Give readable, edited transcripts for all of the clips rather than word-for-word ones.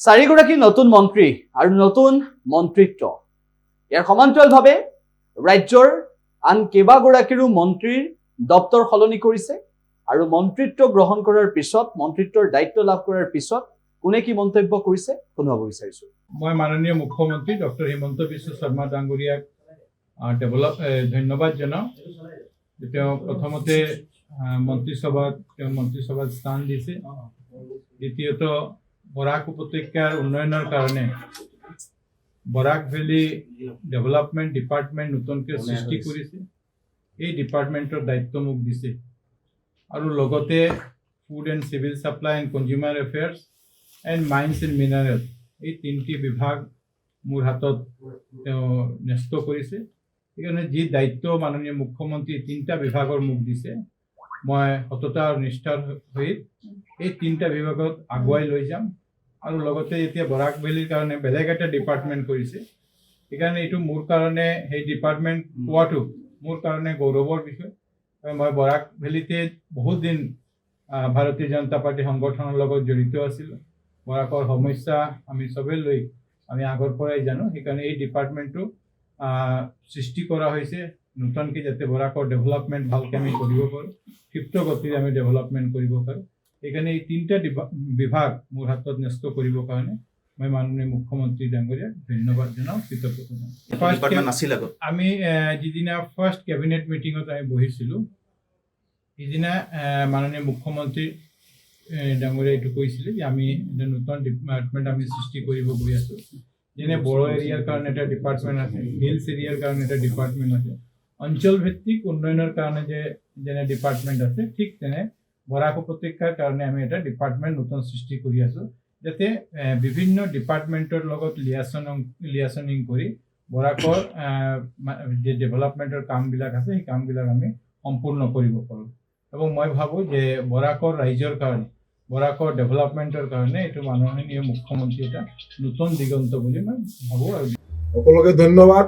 চাৰিগৰাকী নতুন মন্ত্ৰী আৰু নতুন মন্ত্ৰিত্ব ইয়াৰ সমান্তৰালভাৱে ৰাজ্যৰ আন কেইবাগৰাকীৰো মন্ত্ৰীৰ দপ্তৰ সলনি কৰিছে আৰু মন্ত্ৰিত্ব গ্ৰহণ কৰাৰ পিছত মন্ত্ৰিত্বৰ দায়িত্ব লাভ কৰাৰ পিছত কোনে কি মন্তব্য কৰিছে শুনাব বিচাৰিছো। মই মাননীয় মুখ্যমন্ত্ৰী ডক্টৰ হিমন্ত বিশ্ব শৰ্মা ডাঙৰীয়াক ধন্যবাদ জনাওঁ। তেওঁ প্ৰথমতে মন্ত্ৰীসভাত স্থান দিছে। দ্বিতীয়ত বৰাক উপত্যকাৰ উন্নয়নৰ কাৰণে বৰাক ভেলী ডেভেলপমেণ্ট ডিপাৰ্টমেণ্ট নতুনকৈ সৃষ্টি কৰিছে। এই ডিপাৰ্টমেণ্টৰ দায়িত্ব মোক দিছে আৰু লগতে food and civil supply and consumer affairs and mines and mineral এই তিনিটি বিভাগ মোৰ হাতত তেওঁ ন্যস্ত কৰিছে। সেইকাৰণে যি দায়িত্ব মাননীয় মুখ্যমন্ত্ৰী তিনিটা বিভাগৰ মোক দিছে, মই সততা আৰু নিষ্ঠাৰ সহিত এই তিনিটা বিভাগত আগুৱাই লৈ যাম। আৰু লগতে এতিয়া বৰাক ভেলীৰ কাৰণে বেলেগ এটা ডিপাৰ্টমেণ্ট কৰিছে। সেইকাৰণে এইটো মোৰ কাৰণে সেই ডিপাৰ্টমেণ্ট পোৱাটো মোৰ কাৰণে গৌৰৱৰ বিষয়। মই বৰাক ভেলীতে বহুত দিন ভাৰতীয় জনতা পাৰ্টি সংগঠনৰ লগত জড়িত আছিলোঁ। বৰাকৰ সমস্যা আমি চবেই লৈ আমি আগৰ পৰাই জানো। সেইকাৰণে এই ডিপাৰ্টমেণ্টটো সৃষ্টি কৰা হৈছে নতুনকৈ, যাতে বৰাকৰ ডেভেলপমেণ্ট ভালকৈ আমি কৰিব পাৰোঁ, ক্ষিপ্ৰ গতিৰে আমি ডেভেলপমেণ্ট কৰিব পাৰোঁ। সেইকাৰণে এই তিনিটা বিভাগ মোৰ হাতত ন্যস্ত কৰিবৰ কাৰণে মই মাননীয় মুখ্যমন্ত্ৰী ডাঙৰীয়াক ধন্যবাদ জনাওঁ, কৃতজ্ঞতা জনাওঁ। আমি যিদিনা ফাৰ্ষ্ট কেবিনেট মিটিঙত আমি বহিছিলোঁ, সিদিনা মাননীয় মুখ্যমন্ত্ৰী ডাঙৰীয়াই এইটো কৈছিলে যে আমি এটা নতুন ডিপাৰ্টমেণ্ট আমি সৃষ্টি কৰিব গৈ আছোঁ। যেনে বড়ো এৰিয়াৰ কাৰণে এটা ডিপাৰ্টমেণ্ট আছে, হিলছ এৰিয়াৰ কাৰণে এটা ডিপাৰ্টমেণ্ট আছে, অঞ্চলভিত্তিক উন্নয়নৰ কাৰণে যেনে ডিপাৰ্টমেণ্ট আছে, ঠিক তেনে বৰাক উপত্যকাৰ কাৰণে আমি এটা ডিপাৰ্টমেণ্ট নতুন সৃষ্টি কৰি আছোঁ, যাতে বিভিন্ন ডিপাৰ্টমেণ্টৰ লগত লিয়াচনিং কৰি বৰাকৰ যে ডেভেলপমেণ্টৰ কামবিলাক আছে সেই কামবিলাক আমি সম্পূৰ্ণ কৰিব পাৰোঁ। এবং মই ভাবোঁ যে বৰাকৰ ৰাইজৰ কাৰণে, বৰাকৰ ডেভেলপমেণ্টৰ কাৰণে এইটো মাননীয় মুখ্যমন্ত্ৰী এটা নতুন দিগন্ত বুলি মই ভাবোঁ। আৰু সকলোকে ধন্যবাদ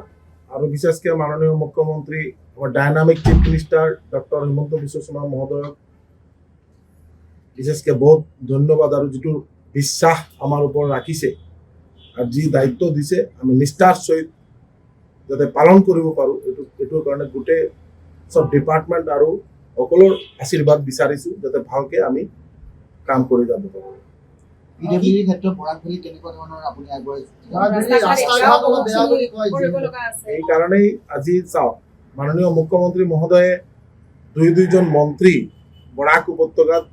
আৰু বিশেষকৈ মাননীয় মুখ্যমন্ত্ৰী আমাৰ dynamic chief minister doctor Himanta Biswa Sarma মহোদয়ক বিশেষকৈ বহুত ধন্যবাদ। আৰু যিটো বিশ্বাস আমাৰ ওপৰত ৰাখিছে আৰু যি দায়িত্ব দিছে আমি নিষ্ঠাৰ সহিত যাতে পালন কৰিব পাৰোঁ, এইটোৰ কাৰণে গোটেই চব ডিপাৰ্টমেণ্ট আৰু সকলোৰ আশীৰ্বাদ বিচাৰিছোঁ যাতে ভালকৈ আমি কাম কৰি যাব পাৰোঁ। এইকাৰণেই আজি চাওক, মাননীয় মুখ্যমন্ত্ৰী মহোদয়ে দুইজন মন্ত্ৰী বৰাক উপত্যকাত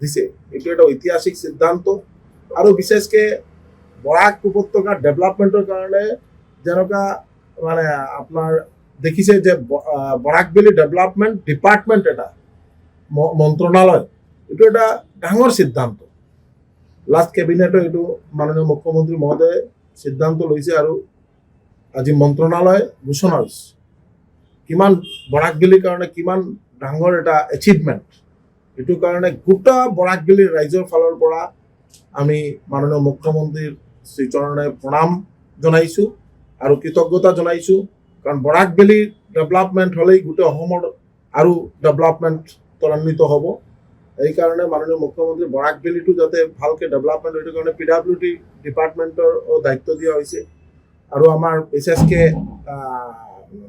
দিছে। এইটো এটা ঐতিহাসিক সিদ্ধান্ত। আৰু বিশেষকৈ বৰাক উপত্যকাৰ ডেভেলপমেণ্টৰ কাৰণে যেনেকুৱা মানে আপোনাৰ দেখিছে যে বৰাক ভেলী ডেভেলপমেণ্ট ডিপাৰ্টমেণ্ট এটা মন্ত্ৰণালয়, এইটো এটা ডাঙৰ সিদ্ধান্ত। লাষ্ট কেবিনেটত এইটো মাননীয় মুখ্যমন্ত্ৰী মহোদয়ে সিদ্ধান্ত লৈছে আৰু আজি মন্ত্ৰণালয় ঘোষণা হৈছে। কিমান বৰাক ভেলীৰ কাৰণে কিমান ডাঙৰ এটা এচিভমেণ্ট। এইটো কাৰণে গোটা বৰাক ভেলীৰ ৰাইজৰ ফালৰ পৰা আমি মাননীয় মুখ্যমন্ত্ৰীৰ শ্ৰীচৰণে প্ৰণাম জনাইছোঁ আৰু কৃতজ্ঞতা জনাইছোঁ। কাৰণ বৰাক ভেলীৰ ডেভেলপমেণ্ট হ'লেই গোটেই অসমৰ আৰু ডেভেলপমেণ্ট ত্বৰান্বিত হ'ব। এইকাৰণে মাননীয় মুখ্যমন্ত্ৰী বৰাক ভেলীটো যাতে ভালকৈ ডেভেলপমেণ্ট হয়, সেইটো কাৰণে PWD ডিপাৰ্টমেণ্টৰ দায়িত্ব দিয়া হৈছে। আৰু আমাৰ বিশেষকৈ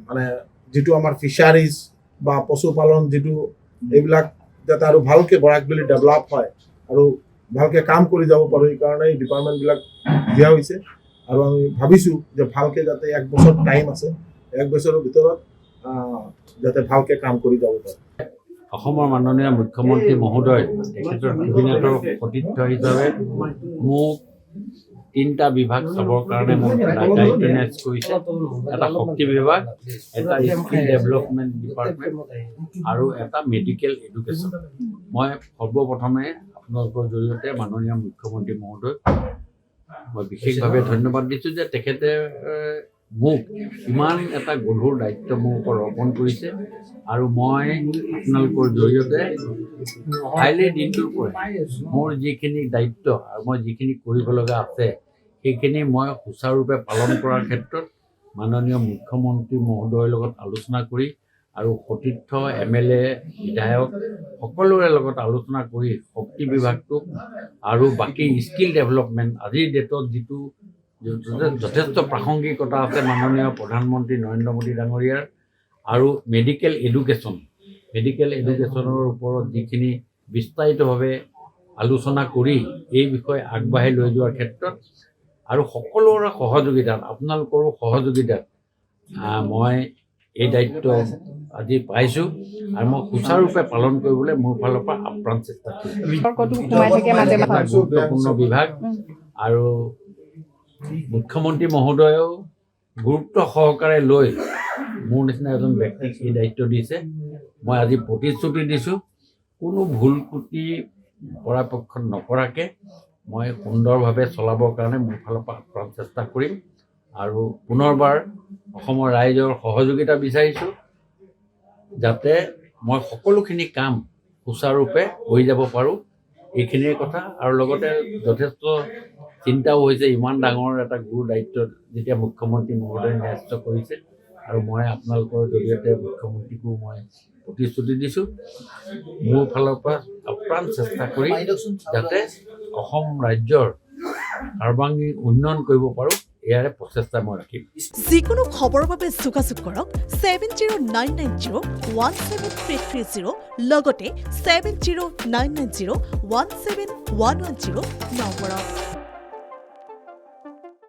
মানে যিটো আমাৰ ফিচাৰিজ বা পশুপালন যিটো এইবিলাক যাতে আৰু ভালকৈ বৰাক ভেলী ডেভেলপ হয় আৰু ভালকৈ কাম কৰি যাব পাৰোঁ, সেইকাৰণে এই ডিপাৰ্টমেণ্টবিলাক দিয়া হৈছে। আৰু আমি ভাবিছোঁ যে ভালকৈ যাতে 1 বছৰ টাইম আছে, 1 বছৰৰ ভিতৰত যাতে ভালকৈ কাম কৰি যাব পাৰে। অসমৰ মাননীয় মুখ্যমন্ত্ৰী মহোদয় তেখেতৰ কেবিনেটৰ সতীৰ্থ হিচাপে মোক তিনিটা বিভাগ চাবৰ কাৰণে মোক দায়িত্ব ন্যাস কৰিছে। এটা শক্তি বিভাগ, এটা স্কিল ডেভেলপমেণ্ট ডিপাৰ্টমেণ্ট আৰু এটা মেডিকেল এডুকেশ্যন। মই সৰ্বপ্ৰথমে আপোনালোকৰ জৰিয়তে মাননীয় মুখ্যমন্ত্ৰী মহোদয় মই বিশেষভাৱে ধন্যবাদ দিছোঁ যে তেখেতে মোক ইমান এটা গধুৰ দায়িত্ব মোৰ ওপৰত অৰ্পণ কৰিছে। আৰু মই আপোনালোকৰ জৰিয়তে কাইলৈ দিনটোৰ পৰা মোৰ যিখিনি দায়িত্ব আৰু মই যিখিনি কৰিব লগা আছে সেইখিনি মই সুচাৰুৰূপে পালন কৰাৰ ক্ষেত্ৰত মাননীয় মুখ্যমন্ত্ৰী মহোদয়ৰ লগত আলোচনা কৰি আৰু সতীৰ্থ MLA বিধায়ক সকলোৰে লগত আলোচনা কৰি শক্তি বিভাগটোক আৰু বাকী স্কিল ডেভেলপমেণ্ট আজিৰ ডেটত যিটো যথেষ্ট প্ৰাসংগিকতা আছে মাননীয় প্ৰধানমন্ত্ৰী নৰেন্দ্ৰ মোদী ডাঙৰীয়াৰ আৰু মেডিকেল এডুকেশ্যনৰ ওপৰত যিখিনি বিস্তাৰিতভাৱে আলোচনা কৰি এই বিষয়ে আগবাঢ়ি লৈ যোৱাৰ ক্ষেত্ৰত আৰু সকলোৰে সহযোগিতাত আপোনালোকৰো সহযোগিতাত মই এই দায়িত্ব আজি পাইছোঁ আৰু মই সুচাৰুৰূপে পালন কৰিবলৈ মোৰ ফালৰ পৰা আপ্ৰাণ চেষ্টা কৰিম। গুৰুত্বপূৰ্ণ বিভাগ আৰু মুখ্যমন্ত্ৰী মহোদয়েও গুৰুত্ব সহকাৰে লৈ মোৰ নিচিনা এজন ব্যক্তিক এই দায়িত্ব দিছে। মই আজি প্ৰতিশ্ৰুতি দিছোঁ কোনো ভুল ক্ৰুটি পৰাপক্ষত নকৰাকৈ মই সুন্দৰভাৱে চলাবৰ কাৰণে মোৰ ফালৰ পৰা আপ্ৰাণ চেষ্টা কৰিম আৰু পুনৰবাৰ অসমৰ ৰাইজৰ সহযোগিতা বিচাৰিছোঁ যাতে মই সকলোখিনি কাম সুচাৰুৰূপে কৰি যাব পাৰোঁ। এইখিনিৰ কথা আৰু লগতে যথেষ্ট চিন্তাও হৈছে ইমান ডাঙৰ এটা গুৰু দায়িত্ব যেতিয়া মুখ্যমন্ত্ৰী মহোদয়ে ন্যস্ত কৰিছে আৰু মই আপোনালোকৰ জৰিয়তে মুখ্যমন্ত্ৰীকো মই প্ৰতিশ্ৰুতি দিছোঁ মোৰ ফালৰ পৰা আপ্ৰাণ চেষ্টা কৰি যাতে অসম ৰাজ্যৰ সৰ্বাংগীন উন্নয়ন কৰিব পাৰোঁ ইয়াৰে প্ৰচেষ্টা মই ৰাখিম। যিকোনো খবৰৰ বাবে যোগাযোগ কৰক 7099017330 লগতে 7099017110 নম্বৰত।